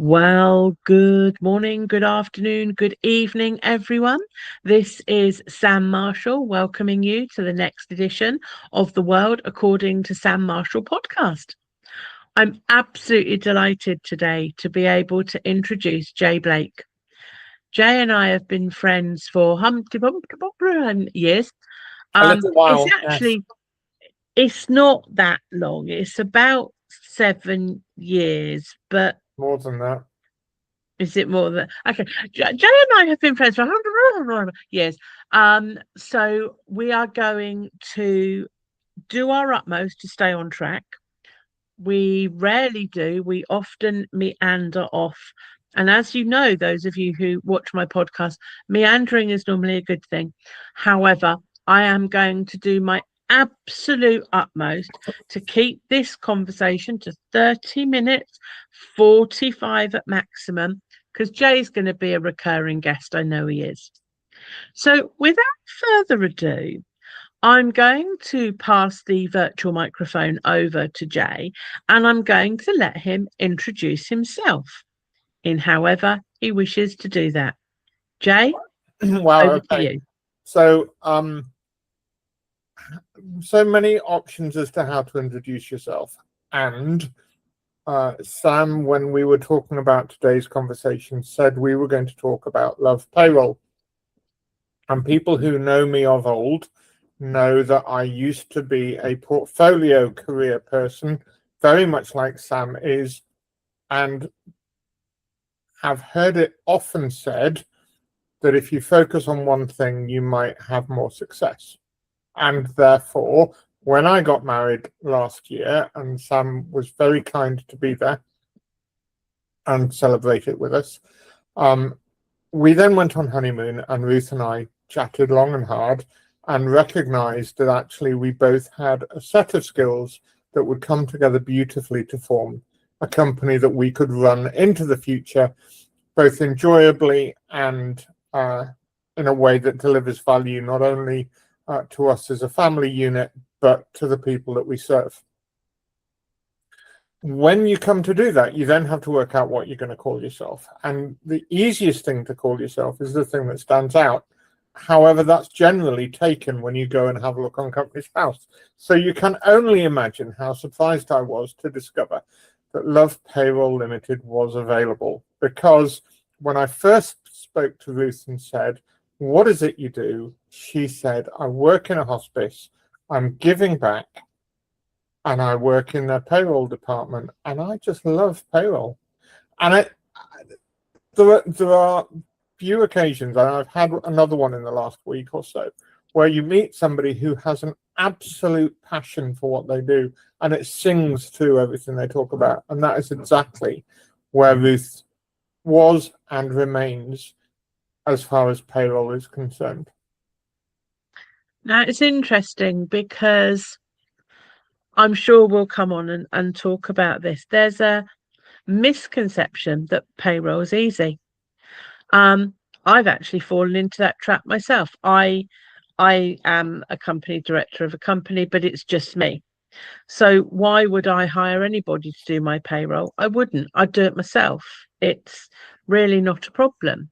Well, good morning, good afternoon, good evening, everyone. This is Sam Marshall welcoming you to the next edition of the World According to Sam Marshall podcast. I'm absolutely delighted today to be able to introduce Jay Blake. Jay and I have been friends for years. A little It's while, yes. actually, it's not that long. It's about 7 years, but More than that. is it more than okay? Jay and I have been friends for 100 years. So we are going to do our utmost to stay on track. We rarely do. We often meander off. And as you know, those of you who watch my podcast, meandering is normally a good thing. However, I am going to do my absolute utmost to keep this conversation to 30 minutes, 45 at maximum, because Jay's going to be a recurring guest. I know he is. So without further ado, I'm going to pass the virtual microphone over to Jay, and I'm going to let him introduce himself in however he wishes to do that. Jay, Wow, over to okay. you. So, so many options as to how to introduce yourself. And Sam, when we were talking about today's conversation, said we were going to talk about LovePayroll. And people who know me of old know that I used to be a portfolio career person, very much like Sam is, and have heard it often said that if you focus on one thing, you might have more success. And therefore, when I got married last year, and Sam was very kind to be there and celebrate it with us, we then went on honeymoon, and Ruth and I chatted long and hard and recognized that actually we both had a set of skills that would come together beautifully to form a company that we could run into the future, both enjoyably and in a way that delivers value not only to us as a family unit, but to the people that we serve. When you come to do that, you then have to work out what you're going to call yourself. And the easiest thing to call yourself is the thing that stands out. However, that's generally taken when you go and have a look on Companies House. So you can only imagine how surprised I was to discover that LovePayroll Limited was available. Because when I first spoke to Ruth and said, "What is it you do?" she said, "I work in a hospice, I'm giving back, and I work in their payroll department, and I just love payroll." And there are few occasions, and I've had another one in the last week or so, where you meet somebody who has an absolute passion for what they do, and it sings through everything they talk about. And that is exactly where Ruth was and remains as far as payroll is concerned. Now, it's interesting because I'm sure we'll come on and talk about this. There's a misconception that payroll is easy. I've actually fallen into that trap myself. I am a company director of a company, but it's just me. So why would I hire anybody to do my payroll? I wouldn't. I'd do it myself. It's really not a problem.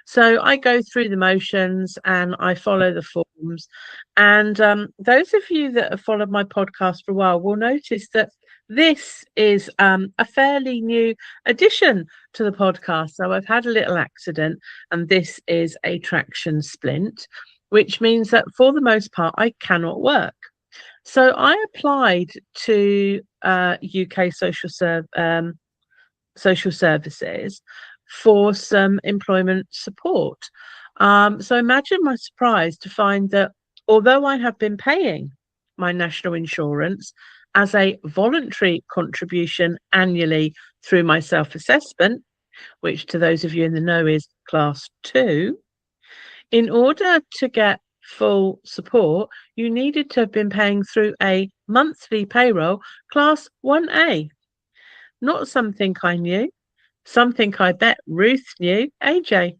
So I go through the motions and I follow the forms. And those of you that have followed my podcast for a while will notice that this is a fairly new addition to the podcast. So I've had a little accident, and this is a traction splint, which means that for the most part, I cannot work. So I applied to UK social services for some employment support. So imagine my surprise to find that although I have been paying my national insurance as a voluntary contribution annually through my self-assessment, which to those of you in the know is class 2, in order to get full support, you needed to have been paying through a monthly payroll class 1A. Not something I knew, something I bet Ruth knew. AJ.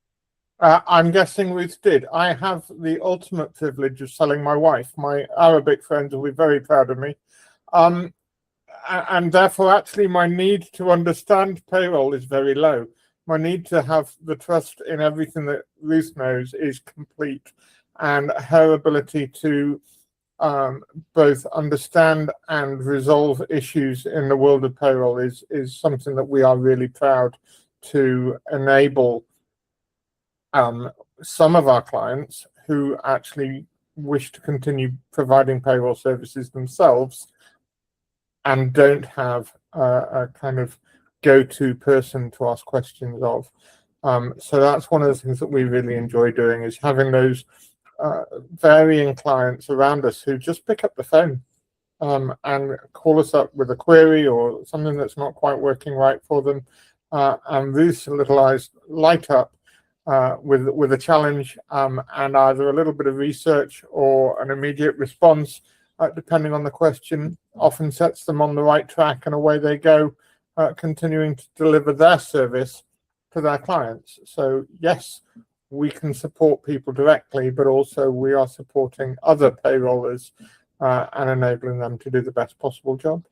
I'm guessing Ruth did. I have the ultimate privilege of selling my wife. My Arabic friends will be very proud of me. and therefore actually my need to understand payroll is very low. My need to have the trust in everything that Ruth knows is complete, and her ability to both understand and resolve issues in the world of payroll is something that we are really proud to enable some of our clients who actually wish to continue providing payroll services themselves and don't have a kind of go-to person to ask questions of. So that's one of the things that we really enjoy doing, is having those varying clients around us who just pick up the phone and call us up with a query or something that's not quite working right for them. And Ruth's little eyes light up with a challenge and either a little bit of research or an immediate response, depending on the question, often sets them on the right track, and away they go, continuing to deliver their service to their clients. So yes, we can support people directly, but also we are supporting other payrollers and enabling them to do the best possible job.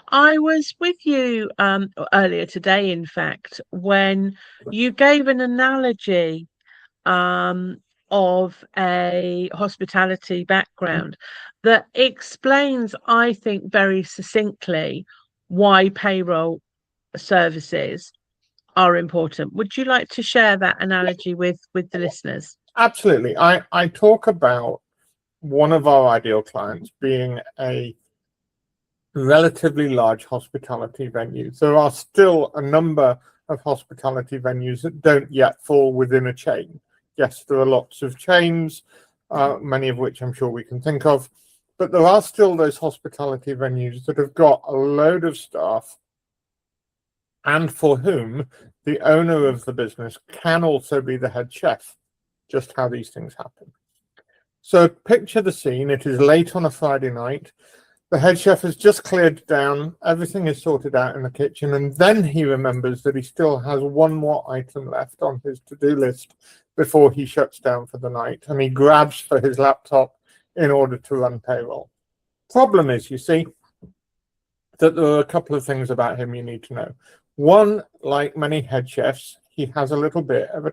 I was with you earlier today, in fact, when you gave an analogy of a hospitality background that explains, I think, very succinctly why payroll services are important. Would you like to share that analogy with the listeners? Absolutely. I talk about one of our ideal clients being a relatively large hospitality venue. There are still a number of hospitality venues that don't yet fall within a chain. Yes, there are lots of chains, many of which I'm sure we can think of, but there are still those hospitality venues that have got a load of staff and for whom the owner of the business can also be the head chef, just how these things happen. So picture the scene. It is late on a Friday night. The head chef has just cleared down, everything is sorted out in the kitchen, and then he remembers that he still has one more item left on his to-do list before he shuts down for the night, and he grabs for his laptop in order to run payroll. Problem is, you see, that there are a couple of things about him you need to know. One, like many head chefs, he has a little bit of a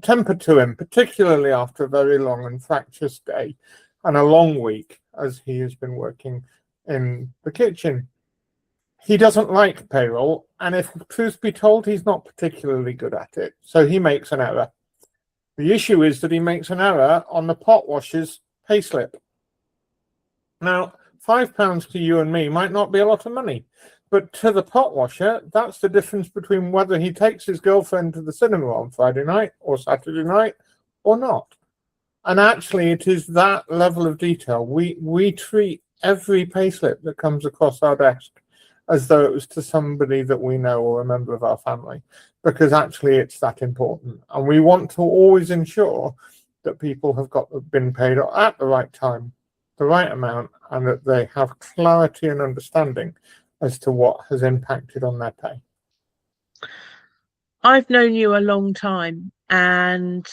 temper to him, particularly after a very long and fractious day and a long week as he has been working in the kitchen. He doesn't like payroll, and if truth be told, he's not particularly good at it, so he makes an error. The issue is that he makes an error on the pot washer's payslip. Now, £5 to you and me might not be a lot of money, but to the pot washer, that's the difference between whether he takes his girlfriend to the cinema on Friday night or Saturday night or not. And actually, it is that level of detail. We treat every payslip that comes across our desk as though it was to somebody that we know or a member of our family, because actually it's that important. And we want to always ensure that people have been paid at the right time, the right amount, and that they have clarity and understanding as to what has impacted on their pay. I've known you a long time, and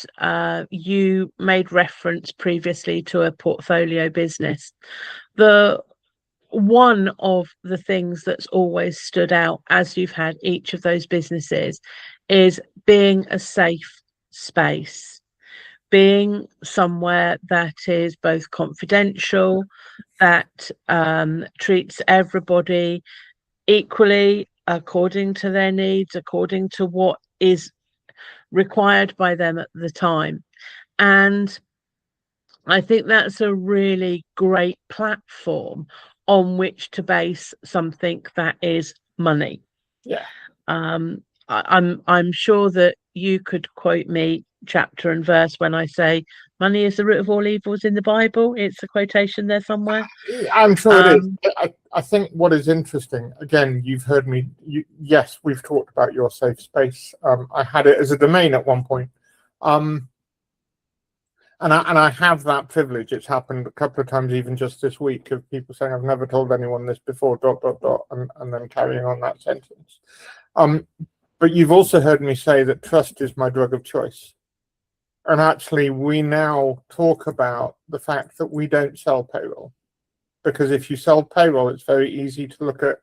you made reference previously to a portfolio business. One of the things that's always stood out as you've had each of those businesses is being a safe space, being somewhere that is both confidential, that treats everybody equally according to their needs, according to what is required by them at the time. And I think that's a really great platform on which to base something that is money. Yeah. I'm sure that you could quote me chapter and verse when I say money is the root of all evils in the Bible. It's a quotation there somewhere. I'm sure it is. I think what is interesting, again, you've heard me, yes, we've talked about your safe space. I had it as a domain at one point. And I have that privilege. It's happened a couple of times, even just this week, of people saying, I've never told anyone this before, ... and then carrying on that sentence. But you've also heard me say that trust is my drug of choice. And actually, we now talk about the fact that we don't sell payroll. Because if you sell payroll, it's very easy to look at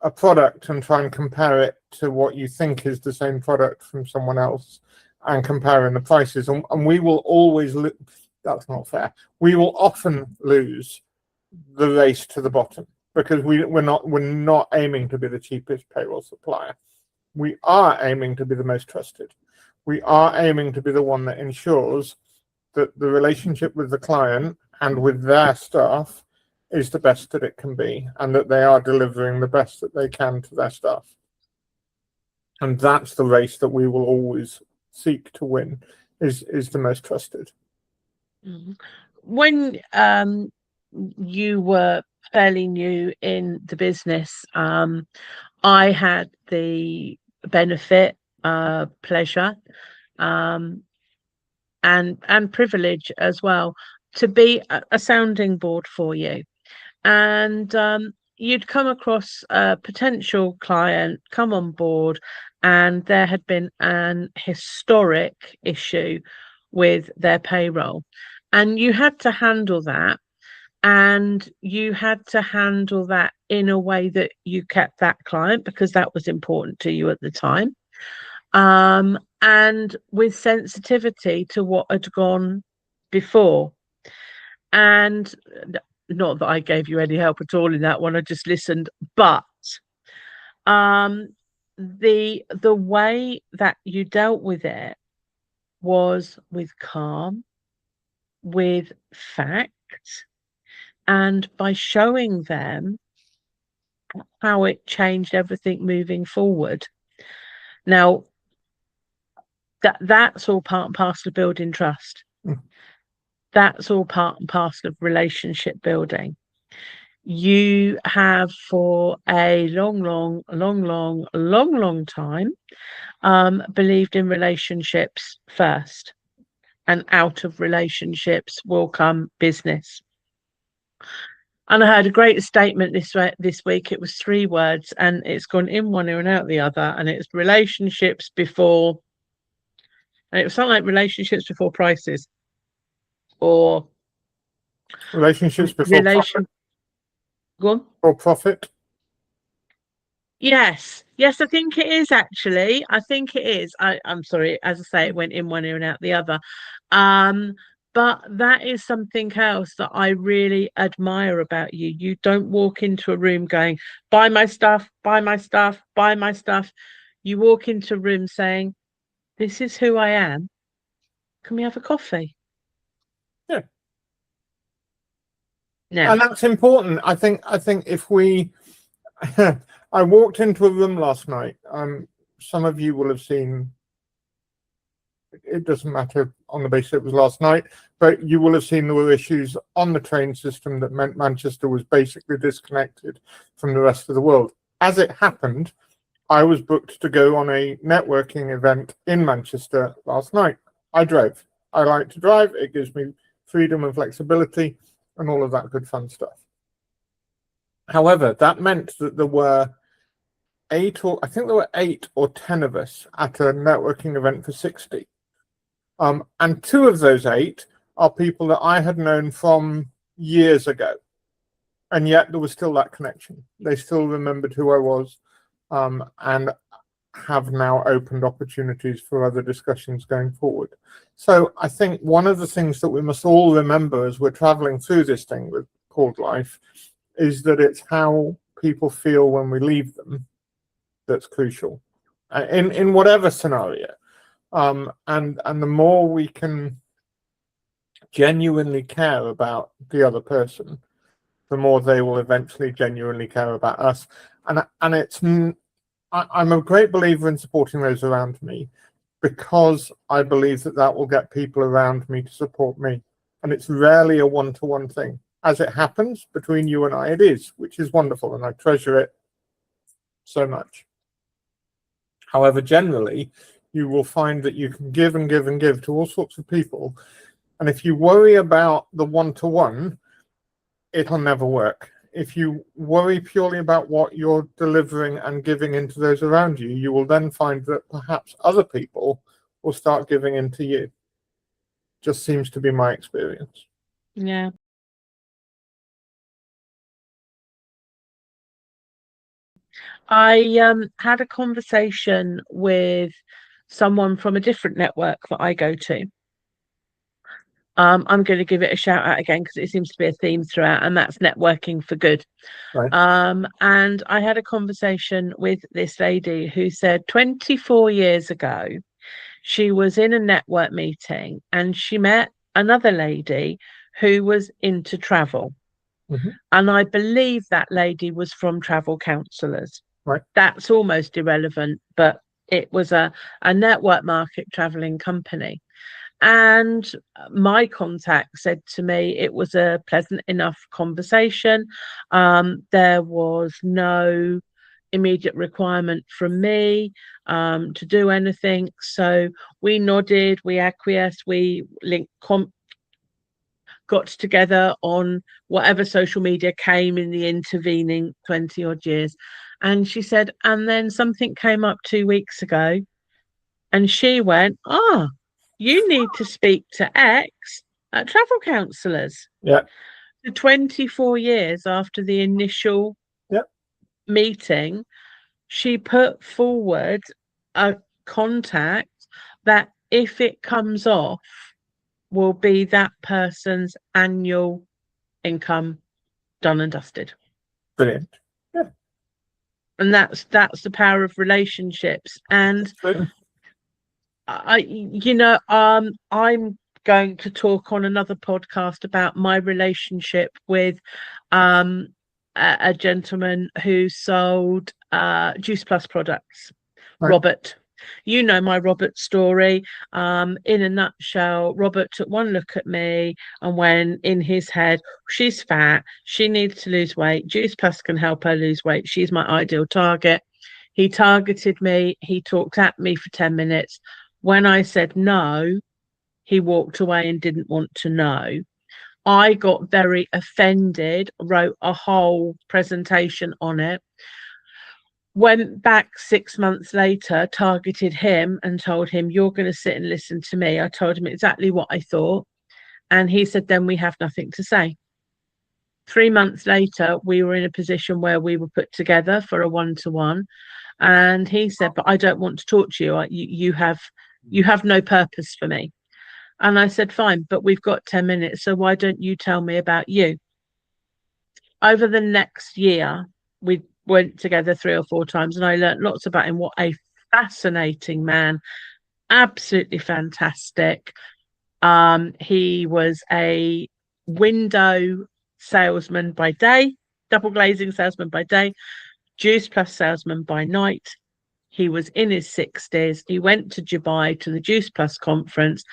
a product and try and compare it to what you think is the same product from someone else and comparing the prices. And we will always, that's not fair. We will often lose the race to the bottom because we're not aiming to be the cheapest payroll supplier. We are aiming to be the most trusted. We are aiming to be the one that ensures that the relationship with the client and with their staff is the best that it can be, and that they are delivering the best that they can to their staff. And that's the race that we will always seek to win, is the most trusted. When you were fairly new in the business, I had the benefit, pleasure, and privilege as well to be a sounding board for you. And you'd come across a potential client, come on board, and there had been an historic issue with their payroll. And you had to handle that. And you had to handle that in a way that you kept that client because that was important to you at the time. And with sensitivity to what had gone before. And not that I gave you any help at all in that one, I just listened. But the way that you dealt with it was with calm, with fact, and by showing them how it changed everything moving forward. Now, that's all part and parcel of building trust. That's all part and parcel of relationship building. You have for a long time believed in relationships first, and out of relationships will come business. And I heard a great statement this week. It was 3 words, and it's gone in one ear and out the other. And it's relationships before, and it was something like relationships before prices, or relationships before profit. Go on. Or profit. Yes, I think it is actually. I think it is. I'm sorry, as I say, it went in one ear and out the other. But that is something else that I really admire about you. You don't walk into a room going, buy my stuff, buy my stuff, buy my stuff. You walk into a room saying, this is who I am. Can we have a coffee? Yeah. Now, and that's important. I think if we I walked into a room last night. Some of you will have seen, it doesn't matter on the basis it was last night, but you will have seen there were issues on the train system that meant Manchester was basically disconnected from the rest of the world. As it happened, I was booked to go on a networking event in Manchester last night. I drove. I like to drive. It gives me freedom and flexibility and all of that good fun stuff. However, that meant that there were 8 or 10 of us at a networking event for 60. And 2 of those 8 are people that I had known from years ago. And yet there was still that connection. They still remembered who I was, and have now opened opportunities for other discussions going forward. So I think one of the things that we must all remember as we're traveling through this thing called life is that it's how people feel when we leave them that's crucial in whatever scenario. And the more we can genuinely care about the other person, the more they will eventually genuinely care about us. And I'm a great believer in supporting those around me, because I believe that will get people around me to support me. And it's rarely a one-to-one thing. As it happens between you and I, it is, which is wonderful, and I treasure it so much. However, generally, you will find that you can give and give and give to all sorts of people. And if you worry about the one-to-one, it'll never work. If you worry purely about what you're delivering and giving into those around you, you will then find that perhaps other people will start giving into you. Just seems to be my experience. Yeah. I had a conversation with someone from a different network that I go to. I'm going to give it a shout out again because it seems to be a theme throughout, and that's networking for good. Right. And I had a conversation with this lady who said 24 years ago, she was in a network meeting and she met another lady who was into travel. Mm-hmm. And I believe that lady was from Travel Counsellors. Right. That's almost irrelevant, but it was a network market traveling company. And my contact said to me it was a pleasant enough conversation. There was no immediate requirement from me to do anything. So we nodded, we acquiesced, we got together on whatever social media came in the intervening 20 odd years. And she said, and then something came up 2 weeks ago, and she went, you need to speak to X at Travel Counsellors. Yeah. 24 years after the initial meeting, she put forward a contact that, if it comes off, will be that person's annual income done and dusted. Brilliant. Yeah. And that's the power of relationships. And I'm going to talk on another podcast about my relationship with a gentleman who sold Juice Plus products. Right. Robert. You know my Robert story. In a nutshell, Robert took one look at me and went in his head, she's fat, she needs to lose weight. Juice Plus can help her lose weight. She's my ideal target. He targeted me. He talked at me for 10 minutes. When I said no, he walked away and didn't want to know. I got very offended, wrote a whole presentation on it. Went back 6 months later, targeted him and told him, you're going to sit and listen to me. I told him exactly what I thought. And he said, then we have nothing to say. 3 months later, we were in a position where we were put together for a one-to-one. And he said, but I don't want to talk to you. You have no purpose for me. And I said, fine, but we've got 10 minutes. So why don't you tell me about you? Over the next year, we went together 3 or 4 times and I learned lots about him. What a fascinating man. Absolutely fantastic. He was a window salesman by day, double glazing salesman by day, Juice Plus salesman by night. He was in his 60s. He went to Dubai to the Juice Plus conference,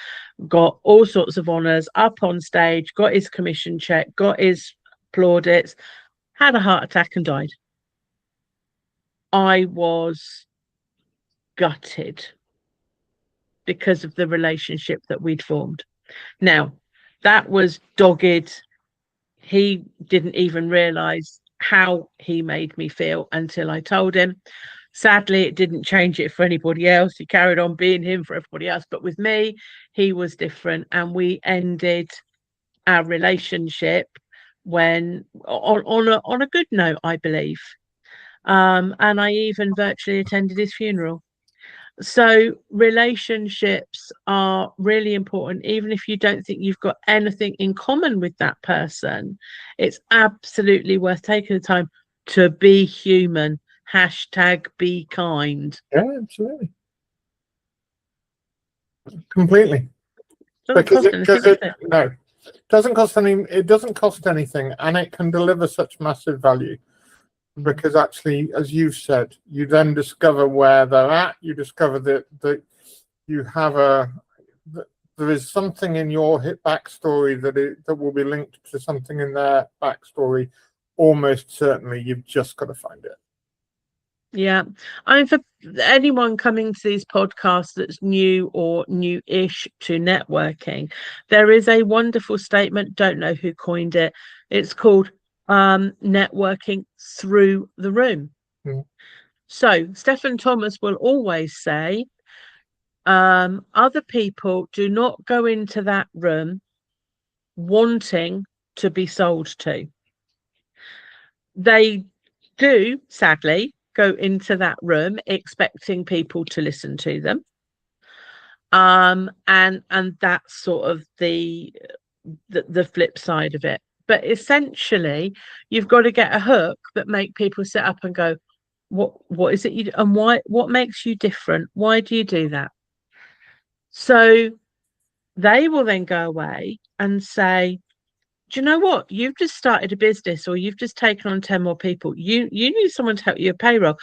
got all sorts of honours, up on stage, got his commission check, got his plaudits, had a heart attack and died. I was gutted because of the relationship that we'd formed. Now, that was dogged. He didn't even realise how he made me feel until I told him. Sadly, it didn't change it for anybody else. He carried on being him for everybody else. But with me, he was different. And we ended our relationship when on a good note, I believe. And I even virtually attended his funeral. So relationships are really important. Even if you don't think you've got anything in common with that person, it's absolutely worth taking the time to be human. #be kind. Yeah, absolutely. Completely. Doesn't cost anything, no, it doesn't cost anything, and it can deliver such massive value. Because actually, as you've said, you then discover where they're at. You discover that you have there is something in your backstory that will be linked to something in their backstory. Almost certainly, you've just got to find it. Yeah, I mean, for anyone coming to these podcasts that's new or new-ish to networking, there is a wonderful statement. Don't know who coined it. It's called networking through the room. So Stephen Thomas will always say, Other people do not go into that room wanting to be sold to. They do, sadly, go into that room expecting people to listen to them. And that's sort of the flip side of it. But essentially, you've got to get a hook that make people sit up and go, what is it you do, and why, what makes you different? Why do you do that? So they will then go away and say, do you know what? You've just started a business, or you've just taken on 10 more people. You need someone to help you with payroll.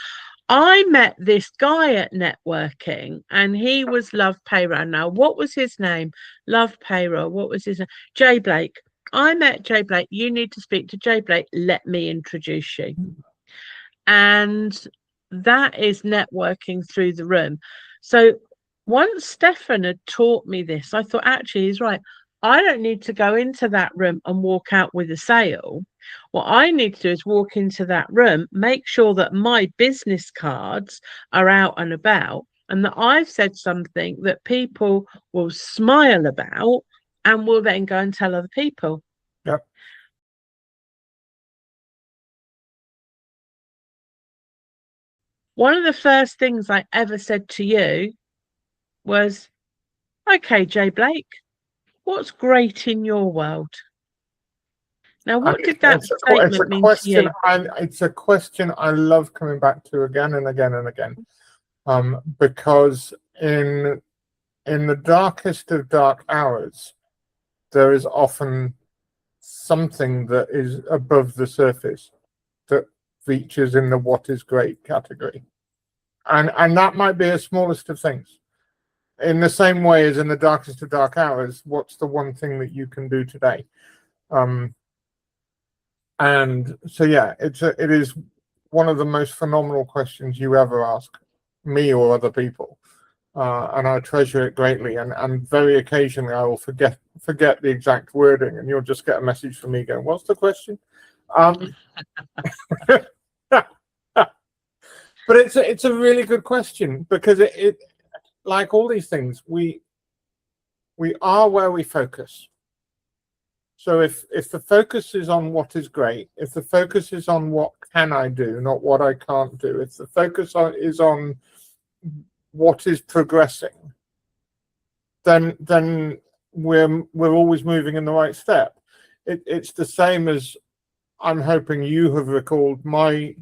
I met this guy at networking and he was LovePayroll. Now, what was his name? LovePayroll. What was his name? Jay Blake. I met Jay Blake. You need to speak to Jay Blake. Let me introduce you. And that is networking through the room. So once Stefan had taught me this, I thought, actually, he's right. I don't need to go into that room and walk out with a sale. What I need to do is walk into that room, make sure that my business cards are out and about, and that I've said something that people will smile about and will then go and tell other people. Yep. One of the first things I ever said to you was, okay, Jay Blake, what's great in your world? Now, what did that statement mean to you? It's a question I love coming back to again and again and again, because in the darkest of dark hours, there is often something that is above the surface that features in the what is great category. And that might be the smallest of things. In the same way as in the darkest of dark hours, what's the one thing that you can do today? And so, yeah, it is one of the most phenomenal questions you ever ask me or other people. And I treasure it greatly. And very occasionally I will forget the exact wording, and you'll just get a message from me going, "What's the question?" But it's a really good question, because it like all these things, we are where we focus. So if the focus is on what is great, if the focus is on what can I do, not what I can't do, if the focus is on what is progressing, then we're always moving in the right step. It's the same as, I'm hoping you have recalled my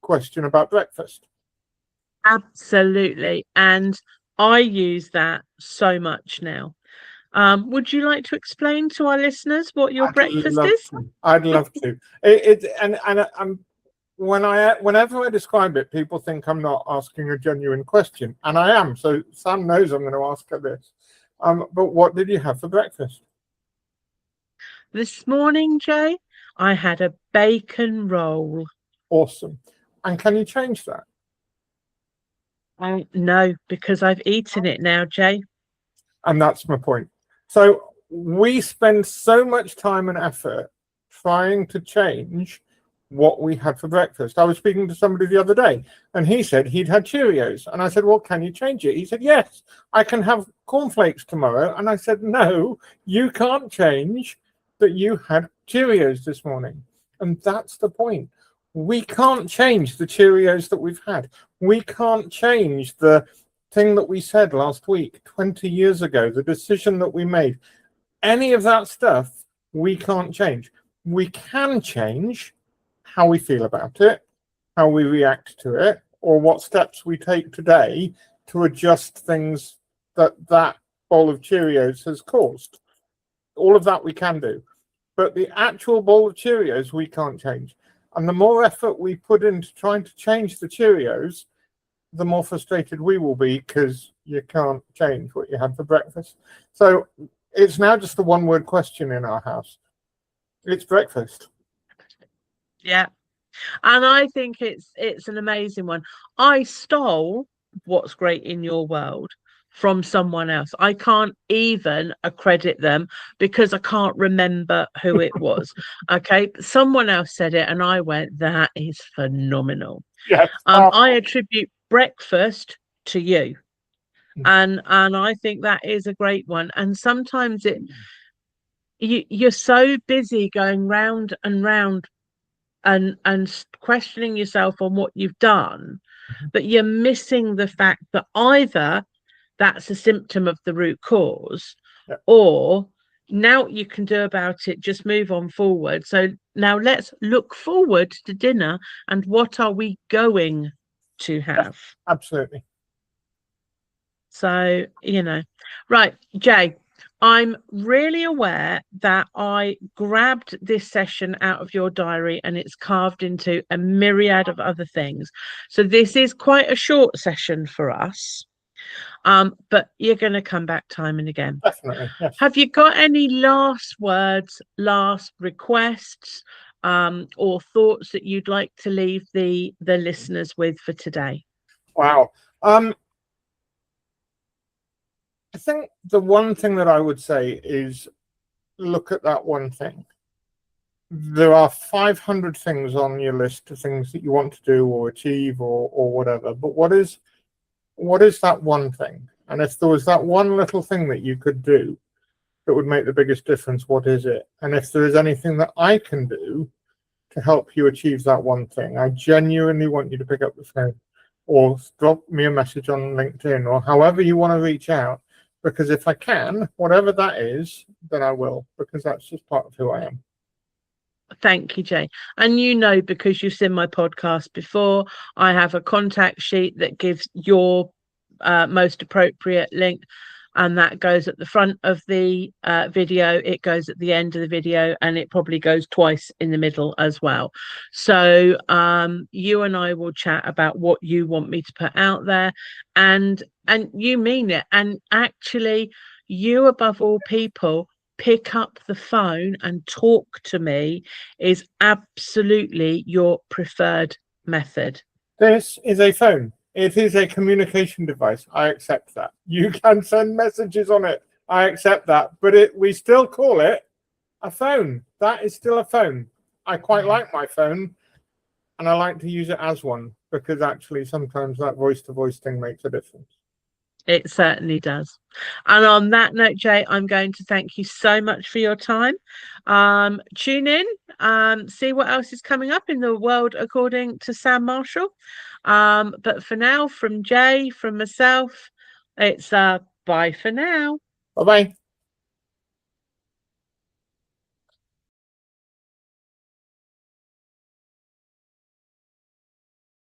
question about breakfast. Absolutely. And I use that so much now. Would you like to explain to our listeners what your breakfast is? I'd love to. Whenever I describe it, people think I'm not asking a genuine question, and I am. So Sam knows I'm going to ask her this. But what did you have for breakfast? This morning, Jay, I had a bacon roll. Awesome. And can you change that? No, because I've eaten it now, Jay. And that's my point. So we spend so much time and effort trying to change what we had for breakfast. I was speaking to somebody the other day, and he said he'd had Cheerios. And I said, well, can you change it? He said, yes, I can have cornflakes tomorrow. And I said, no, you can't change that you had Cheerios this morning. And that's the point. We can't change the Cheerios that we've had. We can't change the thing that we said last week, 20 years ago, the decision that we made. Any of that stuff, we can't change. We can change how we feel about it, how we react to it, or what steps we take today to adjust things that bowl of Cheerios has caused. All of that we can do. But the actual bowl of Cheerios, we can't change. And the more effort we put into trying to change the Cheerios, the more frustrated we will be, because you can't change what you had for breakfast. So it's now just a one-word question in our house. It's breakfast. Yeah. And I think it's an amazing one. I stole what's great in your world from someone else. I can't even accredit them because I can't remember who it was. Okay. Someone else said it and I went, that is phenomenal. Yes. I attribute breakfast to you. And I think that is a great one. And sometimes you're so busy going round and round and questioning yourself on what you've done, that you're missing the fact that either that's a symptom of the root cause, or now what you can do about it, just move on forward. So now let's look forward to dinner, and what are we going to have? Absolutely. So, right, Jay, I'm really aware that I grabbed this session out of your diary and it's carved into a myriad of other things. So this is quite a short session for us. But you're going to come back time and again. Definitely, yes. Have you got any last words, last requests, or thoughts that you'd like to leave the listeners with for today? Wow. I think the one thing that I would say is look at that one thing. There are 500 things on your list of things that you want to do or achieve or whatever. But what is that one thing? And if there was that one little thing that you could do that would make the biggest difference, what is it? And if there is anything that I can do to help you achieve that one thing, I genuinely want you to pick up the phone or drop me a message on LinkedIn or however you want to reach out. Because if I can, whatever that is, then I will, because that's just part of who I am. Thank you, Jay. And because you've seen my podcast before, I have a contact sheet that gives your most appropriate link, and that goes at the front of the video, it goes at the end of the video, and it probably goes twice in the middle as well. So you and I will chat about what you want me to put out there, and you mean it. And actually, you above all people, pick up the phone and talk to me is absolutely your preferred method. This is a phone. It is a communication device. I accept that. You can send messages on it. I accept that. But we still call it a phone. That is still a phone. I quite like my phone, and I like to use it as one, because actually sometimes that voice-to-voice thing makes a difference. It certainly does. And on that note, Jay, I'm going to thank you so much for your time. Tune in, see what else is coming up in the world according to Sam Marshall. But for now, from Jay, from myself, it's bye for now. Bye-bye.